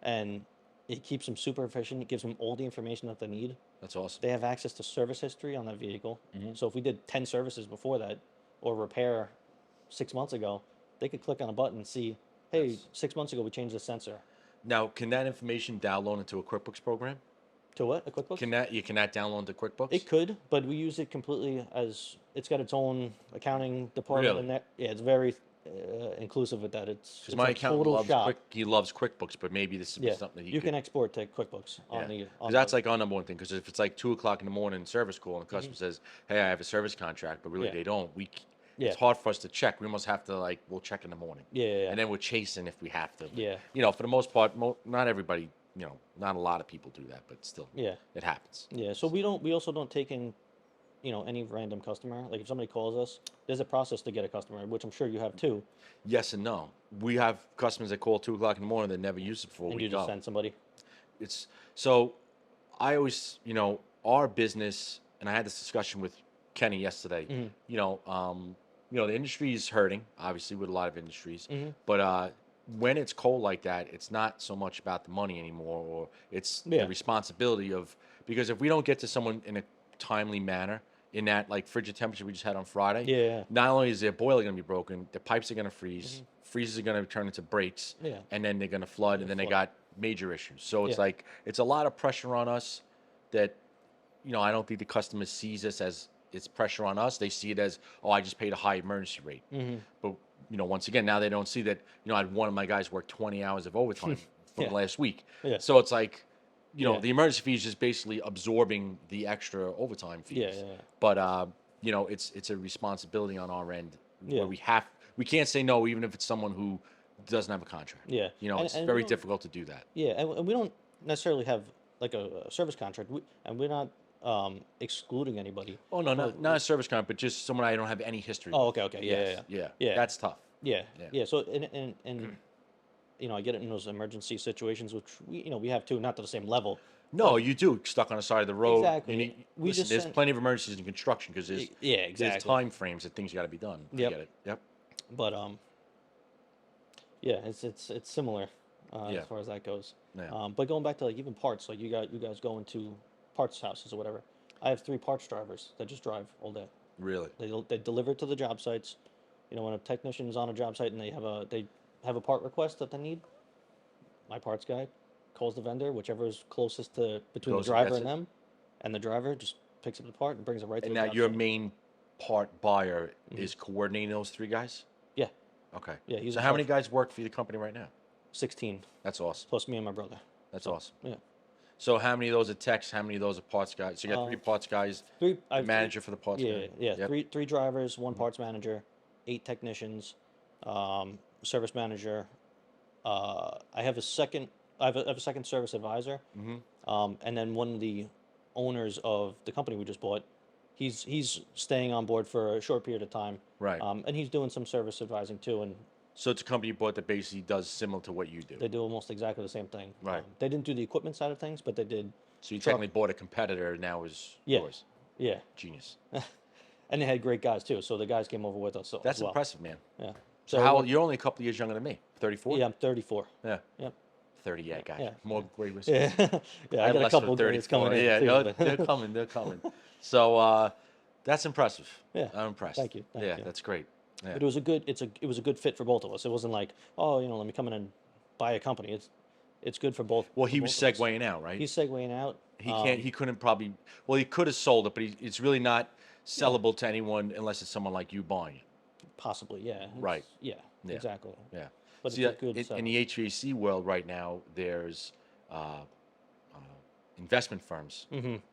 and it keeps them super efficient. It gives them all the information that they need. That's awesome. They have access to service history on that vehicle. Mm-hmm. So if we did 10 services before that, or repair 6 months ago, they could click on a button and see, hey, Yes. 6 months ago we changed the sensor. Now, can that information download into a QuickBooks program? To what? A QuickBooks? Can that download into QuickBooks? It could, but we use it completely as it's got its own accounting department Really? in there. Yeah, it's very inclusive with that. It's Because my a accountant total loves shop. he loves QuickBooks, but maybe this is Yeah, something that he you could, can export to QuickBooks on the. Because that's like our number one thing. Because if it's like 2 o'clock in the morning service call and the customer says, "Hey, I have a service contract," but really Mm-hmm. Yeah. they don't, Yeah. it's hard for us to check. We almost have to we'll check in the morning. Yeah, yeah, yeah. And then we're chasing if we have to. Yeah. For the most part, not everybody. Not a lot of people do that, but still, Yeah. it happens. Yeah, so we also don't take in, any random customer. Like if somebody calls us, there's a process to get a customer, which I'm sure you have too. Yes and no. We have customers that call 2 o'clock in the morning that never used it before And we you just go. send somebody. it's so I always, our business, and I had this discussion with Kenny yesterday. Mm-hmm. The industry is hurting, obviously, with a lot of industries. Mm-hmm. But when it's cold like that, it's not so much about the money anymore, or it's the Yeah. responsibility of, because if we don't get to someone in a timely manner, in that like frigid temperature we just had on Friday, Yeah. not only is their boiler going to be broken, the pipes are going to freeze, Mm-hmm. freezes are going to turn into breaks, Yeah. and then they're going to flood, and then they flood. got major issues. So it's Yeah. like it's a lot of pressure on us that I don't think the customer sees this as it's pressure on us. They see it as, oh, I just paid a high emergency rate. Mm-hmm. But once again, now they don't see that. I had one of my guys work 20 hours of overtime from Yeah. last week. Yeah. So it's like, Yeah. the emergency fee is just basically absorbing the extra overtime fees. Yeah, yeah, yeah. But it's a responsibility on our end Yeah. where we can't say no, even if it's someone who doesn't have a contract. Yeah. It's And we very don't- difficult to do that. Yeah, and we don't necessarily have like a service contract, and we're not excluding anybody. Oh no, But not a service contract, but just someone I don't have any history. Oh, with. okay, yeah, Yes, yeah. yeah. That's tough. Yeah, Yeah. yeah. So and I get it in those emergency situations, which we have too, not to the same level. No, you do stuck on the side of the road. Exactly. We Listen, just there's sent- plenty of emergencies in construction because there's Yeah, there's exactly. time frames that things got to be done. I Yep. get it. Yep. But yeah, it's similar Yeah. as far as that goes. Yeah. But going back to like even parts, like you guys go into parts houses or whatever. I have 3 parts drivers that just drive all day. Really. They deliver to the job sites. When a technician is on a job site and they have a part request that they need, my parts guy calls the vendor, whichever is closest to between the Goes and driver gets and it? them, and the driver just picks up the part and brings it right to And the now job your site. main part buyer Mm-hmm. is coordinating those 3 guys. Yeah, Okay. yeah. He's So in how many charge. guys work for the company right now? 16 That's awesome. plus me and my brother. That's So, awesome. Yeah. So how many of those are techs? How many of those are parts guys? So you got 3 parts guys, 3. I the have manager for the parts Yeah, guy. yeah. Yep. Three drivers, 1 parts manager, 8 technicians, service manager. I have a second. I have a second service advisor. Mm-hmm. And then one of the owners of the company we just bought, he's staying on board for a short period of time. Right. And he's doing some service advising too, and So it's a company you bought that basically does similar to what you do. they do almost exactly the same thing. Right. They didn't do the equipment side of things, but they did. So you truck- technically bought a competitor, now is Yeah. yours. Yeah, Genius. and they had great guys too. So the guys came over with us That's as well. impressive, man. Yeah. So how old? You're only a couple of years younger than me. 34? Yeah, I'm 34. Yeah. Yep. 30, yeah, gotcha. Yeah. More great whiskey. Yeah, yeah. I had got a less couple for grades coming in Yeah, too. no, but- they're coming. They're coming. So that's impressive. Yeah. I'm impressed. Thank you, thank yeah, you. that's great. Yeah. But it was a good fit for both of us. It wasn't like, oh, let me come in and buy a company. It's good for both. Well, for he was both of us. segueing out, right? He's segueing out. He couldn't probably. Well, he could have sold it, but it's really not sellable to anyone unless it's someone like you buying it. Possibly, yeah. Right. Yeah, Yeah. exactly. Yeah. But See, it's a good in setup. the HVAC world right now, there's investment firms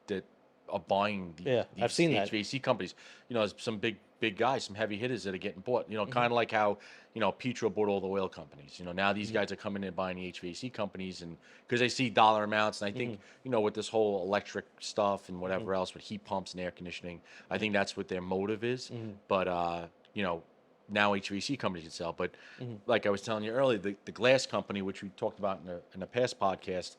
that are buying Yeah, these I've seen that. HVAC companies. There's some big guys, some heavy hitters that are getting bought. Mm-hmm. Kind of like how Petro bought all the oil companies. Now these guys are coming in and buying the HVAC companies, and because they see dollar amounts. And I think Mm-hmm. with this whole electric stuff and whatever else with heat pumps and air conditioning, I think that's what their motive is. Mm-hmm. But now HVAC companies can sell. But Mm-hmm. like I was telling you earlier, the glass company, which we talked about in the past podcast,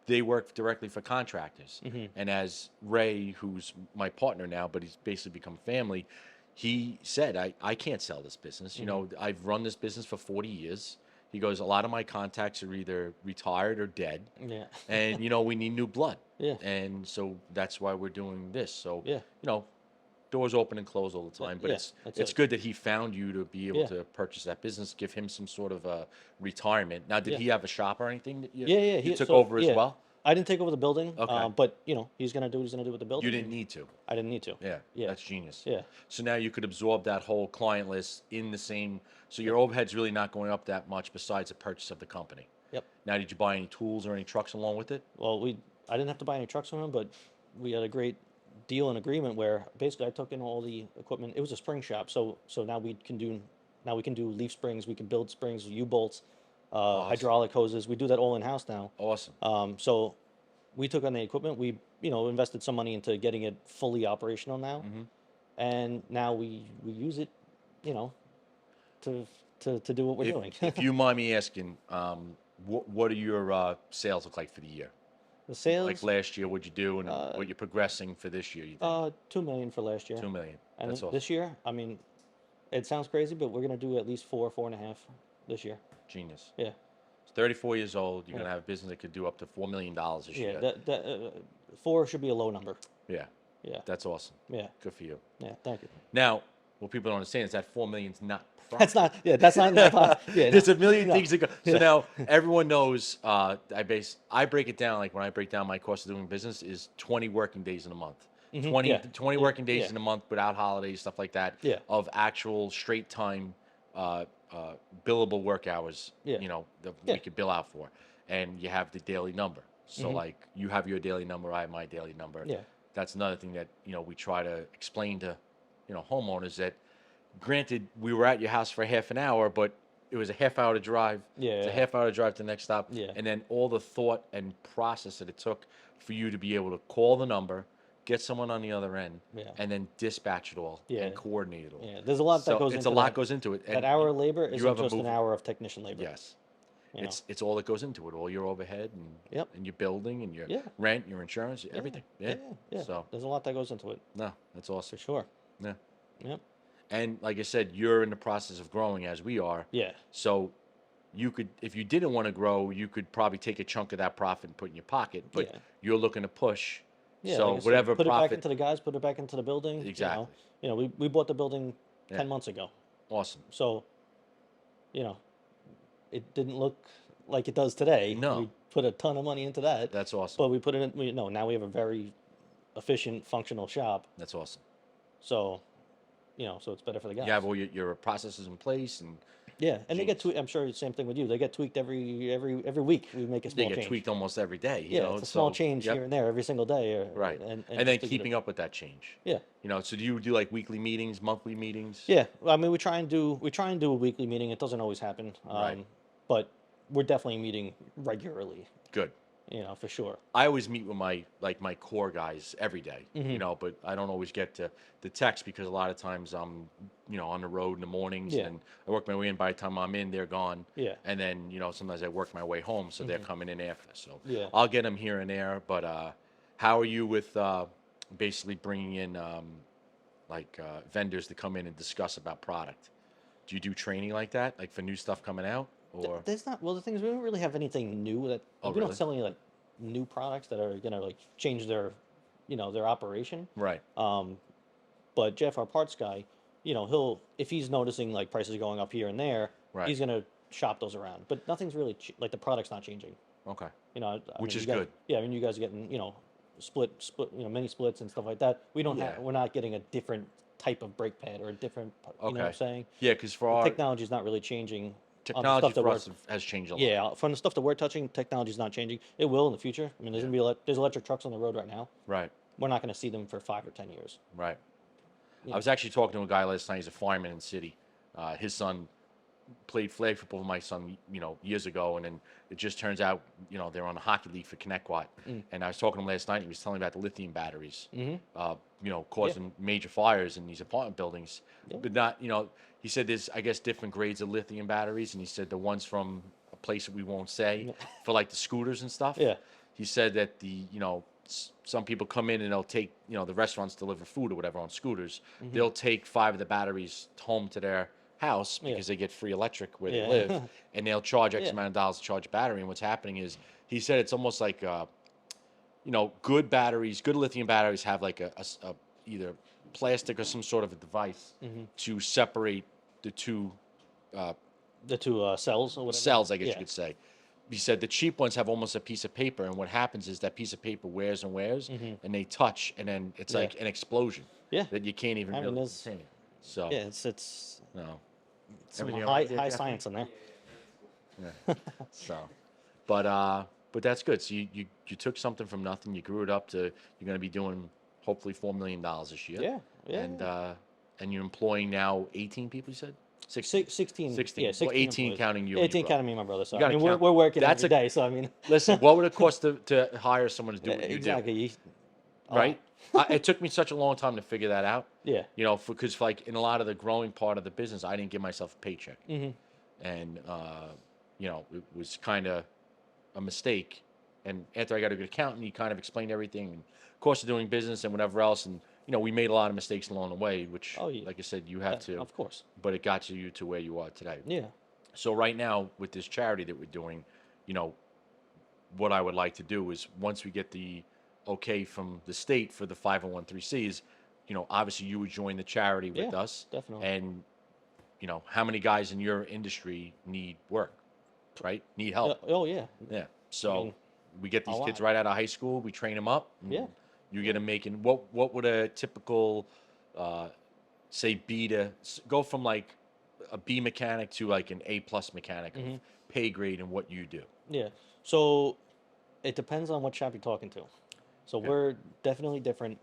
they work directly for contractors. Mm-hmm. And as Ray, who's my partner now, but he's basically become family, he said, I can't sell this business. Mm-hmm. I've run this business for 40 years. He goes, a lot of my contacts are either retired or dead. Yeah. And, we need new blood. Yeah. And so that's why we're doing this. So, Yeah. doors open and close all the time, but Yeah, it's that's it. good that he found you to be able Yeah. to purchase that business, give him some sort of a retirement. Now, did Yeah. he have a shop or anything that you, Yeah. you took so, over as yeah. well? I didn't take over the building. Okay. But he's gonna do what he's gonna do with the building. You didn't need to. I didn't need to. Yeah, Yeah. that's genius. Yeah. So now you could absorb that whole client list in the same. So your overhead's really not going up that much besides the purchase of the company. Yep. Now, did you buy any tools or any trucks along with it? Well, I didn't have to buy any trucks from him, but we had a great deal and agreement where basically I took in all the equipment. It was a spring shop, so now we can do leaf springs, we can build springs, U-bolts, hydraulic hoses. We do that all in house now. Awesome. So we took on the equipment. We invested some money into getting it fully operational now, and now we use it, to do what we're doing. If you mind me asking, What do your sales look like for the year? The sales, Like last year, what'd you do, and what you're progressing for this year? You think 2 million for last year. 2 million? And That's then awesome. this year, I mean, it sounds crazy, but we're gonna do at least 4.5 this year. Genius. Yeah, 34 years old. You're yeah, gonna have a business that could do up to $4 million this yeah. year. That 4 should be a low number. Yeah, Yeah, that's awesome. yeah, Good for you. yeah. Thank you. Now, what people don't understand is that 4 million's not profit. That's not. Yeah, that's not in my pocket. Yeah, There's no, a million no. things that go. So Yeah. now everyone knows. I break it down, like when I break down my cost of doing business is 20 working days in a month. 20 yeah, 20 yeah, working days yeah. in a month without holidays, stuff like that. Yeah. Of actual straight time, billable work hours. Yeah. That Yeah. we could bill out for, and you have the daily number. So like you have your daily number, I have my daily number. Yeah. That's another thing that we try to explain to homeowners that. Granted, we were at your house for half an hour, but it was a half hour to drive. It's a Yeah. half hour to drive to the next stop. Yeah. And then all the thought and process that it took for you to be able to call the number, get someone on the other end, Yeah. and then dispatch it all Yeah. and coordinate it all. Yeah, there's a lot that So goes it's into a lot that. goes into it. That And hour of labor you isn't have a just an move- hour of technician labor. Yes. You know? It's all that goes into it. All your overhead and Yep. and your building and your Yeah. rent, your insurance, everything. Yeah. Yeah. So There's a lot that goes into it no, that's for awesome. sure. Yeah. Yep. And like I said, you're in the process of growing as we are. Yeah. So you could, if you didn't want to grow, you could probably take a chunk of that profit and put in your pocket. But Yeah. you're looking to push. Yeah. So like I said, whatever put it back profit, into the guys. Put it back into the building. Exactly. We bought the building Yeah. 10 months ago. awesome. So, it didn't look like it does today. No. We put a ton of money into that. That's awesome. But we put it in. Now we have a very efficient, functional shop. That's awesome. So, so it's better for the guys. You have all your processes in place, and Yeah, and they get Jeez. tweaked. I'm sure the same thing with you. They get tweaked every week. We make a they small get change. tweaked almost every day. Yeah, it's a small so- change yep, here and there every single day. Right. And then just to get keeping it- up with that change. Yeah, So do you do like weekly meetings, monthly meetings? yeah. I mean, we try and do a weekly meeting. It doesn't always happen. Right. But we're definitely meeting regularly. Good. For sure. I always meet with my core guys every day, Mm-hmm. but I don't always get to the text because a lot of times I'm, on the road in the mornings Yeah. and I work my way in. By the time I'm in, they're gone. Yeah. And then, sometimes I work my way home, so they're coming in after. So Yeah. I'll get them here and there. But how are you with basically bringing in vendors to come in and discuss about product? Do you do training like that, like for new stuff coming out, or? There's not. Well, the thing is, we don't really have anything new that Oh, we really? don't sell any like new products that are gonna like change their, their operation. Right. But Jeff, our parts guy, he'll if he's noticing like prices going up here and there, Right. he's gonna shop those around. But nothing's really like the product's not changing. Okay. Which is you guys, good. Yeah, I mean, you guys are getting split, mini splits and stuff like that. We don't Yeah. have. We're not getting a different type of brake pad or a different. You know what I'm Okay. saying? Yeah, because for our Technology's not really changing. on the technology stuff that for we're- us has changed a lot. Yeah, from the stuff that we're touching, technology's not changing. It will in the future. I mean, there's gonna be there's electric trucks on the road right now. Right. We're not gonna see them for 5 or 10 years. Right. Yeah. I was actually talking to a guy last night. He's a fireman in the city. His son played flag football with my son, years ago, and then it just turns out, they're on the hockey league for Connecticut. And I was talking to him last night. And he was telling me about the lithium batteries, causing major fires in these apartment buildings. Yeah. But not, he said there's, I guess, different grades of lithium batteries, and he said the ones from a place that we won't say for like the scooters and stuff. Yeah. He said that some people come in and they'll take, the restaurants deliver food or whatever on scooters. They'll take 5 of the batteries home to their house because they get free electric where Yeah. they live, and they'll charge X Yeah. amount of dollars to charge a battery. And what's happening is, he said it's almost like, good batteries, good lithium batteries have like a either plastic or some sort of a device to separate the two The two cells or whatever. cells, I guess Yeah. you could say. He said the cheap ones have almost a piece of paper, and what happens is that piece of paper wears and wears, and they touch, and then it's Yeah. like an explosion Yeah. that you can't even I mean, really there's- contain. So, Yeah, it's no. some Everything all high right there, high Jeff? science in there. So, but that's good. So you took something from nothing, you grew it up to, you're going to be doing hopefully $4 million this year. Yeah, yeah. And you're employing now 18 people, you said? 16. 16. Yeah, Well, 16 18 employees. counting you and your 18 brother. counting me and my brother. So You I gotta mean, count. we're working That's every a- day. So I mean, Listen, what would it cost to hire someone to do what you do? exactly. Right? It took me such a long time to figure that out. Yeah. Because like in a lot of the growing part of the business, I didn't give myself a paycheck. And it was kind of a mistake. And after I got a good accountant, he kind of explained everything and cost of doing business and whatever else. And we made a lot of mistakes along the way, which, Oh, yeah. like I said, you have to. Of course. But it got you to where you are today. Yeah. So right now with this charity that we're doing, you know, what I would like to do is once we get the okay from the state for the 501(c)(3)s, obviously you would join the charity with Yeah, us. definitely. And, how many guys in your industry need work, right? Need Yeah, help. oh yeah. Yeah. So mean, we get these a kids lot. right out of high school, we train them up. And Yeah. you get them making, what would a typical, say go from like a B mechanic to like an A+ mechanic of pay grade and what you do? Yeah. So it depends on what shop you're talking to. So Okay. we're definitely different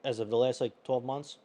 as of the last like 12 months.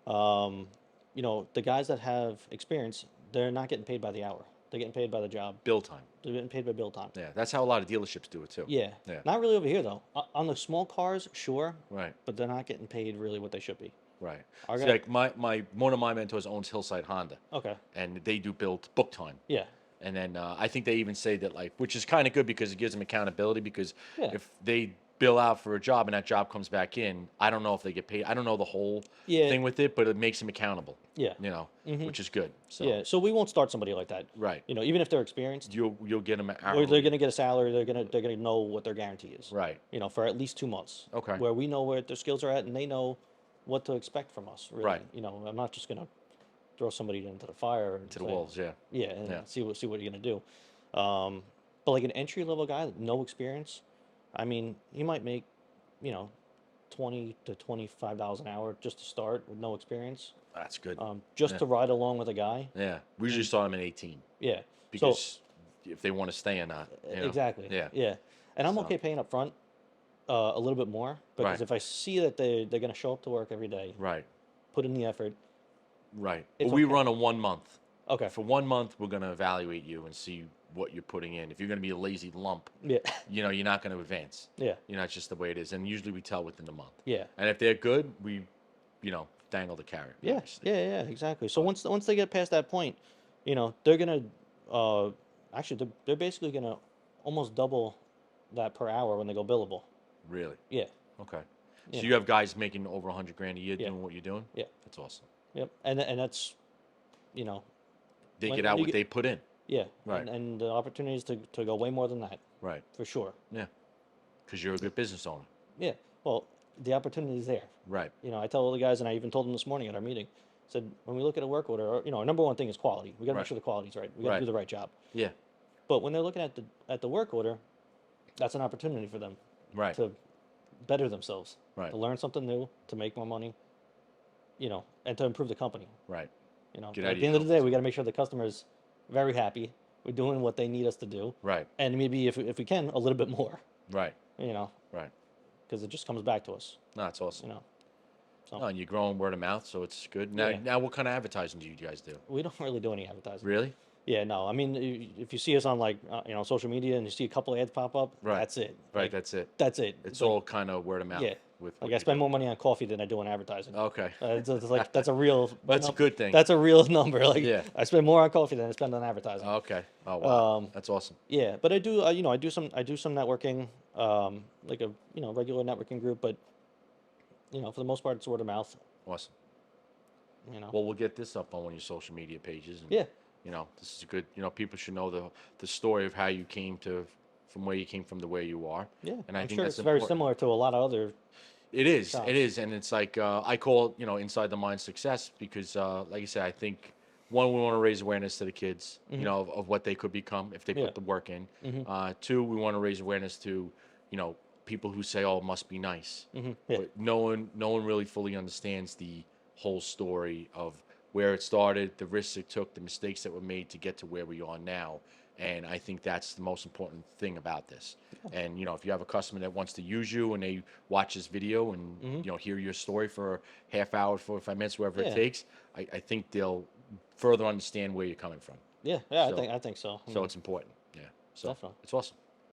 Um, the guys that have experience, they're not getting paid by the hour. They're getting paid by the job. Bill time. They're getting paid by bill time. Yeah, that's how a lot of dealerships do it too. Yeah. Yeah. Not really over here though. On the small cars, sure, Right. but they're not getting paid really what they should be. Right. Our See, guy- like my one of my mentors owns Hillside Honda, Okay. and they do build book time. Yeah. And then I think they even say that, like, which is kind of good because it gives them accountability. Because Yeah. if they bill out for a job and that job comes back in, I don't know if they get paid. I don't know the whole Yeah. thing with it, but it makes them accountable. Yeah. Which is good. So Yeah. So we won't start somebody like that. right, Even if they're experienced, you'll get them or hourly. they're gonna get a salary. They're gonna know what their guarantee is. Right. For at least 2 months. Okay. Where we know where their skills are at, and they know what to expect from us. Really. Right. I'm not just gonna throw somebody into the fire and To the say, wolves. Yeah. Yeah, and Yeah. see what you're gonna do. But like an entry level guy, no experience, I mean, he might make, 20 to $25 an hour just to start with no experience, That's good. just Yeah. to ride along with a guy. Yeah. We usually start them at 18 Yeah. because if they want to stay or not. Exactly. Yeah. Yeah. And I'm So- okay paying up front a little bit more because Right. if I see that they're gonna show up to work every day, Right. put in the effort. Right. It's But we okay. run a 1 month. Okay. For 1 month, we're going to evaluate you and see what you're putting in. If you're going to be a lazy lump, Yeah. you're not going to advance. Yeah. It's just the way it is. And usually we tell within the month. Yeah. And if they're good, we, dangle the carrot. Yeah, obviously. yeah, exactly. So once they get past that point, they're gonna actually they're basically gonna almost double that per hour when they go billable. Really? Yeah, Okay. Yeah. So you have guys making over 100 grand a year Yeah. doing what you're doing? Yeah. That's awesome. yep. And that's you know They When- get when out you what get- they put in. yeah, Right. and the opportunities to go way more than that Right. for sure. Yeah. Because you're a good business owner. Yeah, well, the opportunity is there. Right. I tell all the guys, and I even told them this morning at our meeting. Said when we look at a work order, our number one thing is quality. We got to Right. make sure the quality's right. We got to Right. do the right job. Yeah. But when they're looking at the work order, that's an opportunity for them Right. to better themselves, Right. to learn something new, to make more money, and to improve the company. Right. But Get out at of the your end of the day, comfort we got to make sure the customer's very happy. We're doing what they need us to do, Right. and maybe if we can, a little bit more, Right. because Right. it just comes back to us. No, that's awesome. So Oh, and you're growing word of mouth, so it's good. Now, Yeah. now, what kind of advertising do you guys do? we don't really do any advertising. Really? Yeah, no. I mean, if you see us on like social media and you see a couple ads pop up, Right. that's it. Right. Like, that's it. that's it. It's like, all kind of word of mouth. yeah. With Like what I you spend do. more money on coffee than I do on advertising. Okay. It's like that's a real. That's a good thing. That's a real number. Like Yeah. I spend more on coffee than I spend on advertising. Okay. Oh wow. Um, That's awesome. Yeah, but I do. I do some networking, like a regular networking group, but for the most part, it's word of mouth. Awesome. You know. Well, we'll get this up on one of your social media pages. And, Yeah. This is a good. People should know the story of how you came from where you came from to where you are. Yeah, And I I'm think sure that's it's very important. similar to a lot of other. It is. Shops. It is, and it's like I call it, inside the mind success because, like I said, I think one, we want to raise awareness to the kids, of what they could become if they Yeah. put the work in. Mhm. Two, we want to raise awareness to, people who say, "Oh, it must be nice," Yeah. but no one really fully understands the whole story of where it started, the risks it took, the mistakes that were made to get to where we are now. And I think that's the most important thing about this. And if you have a customer that wants to use you and they watch this video and hear your story for a half hour, 45 minutes, whatever Yeah. it takes, I think they'll further understand where you're coming from. Yeah, So- I think so. So it's important. Yeah. So Definitely. it's awesome.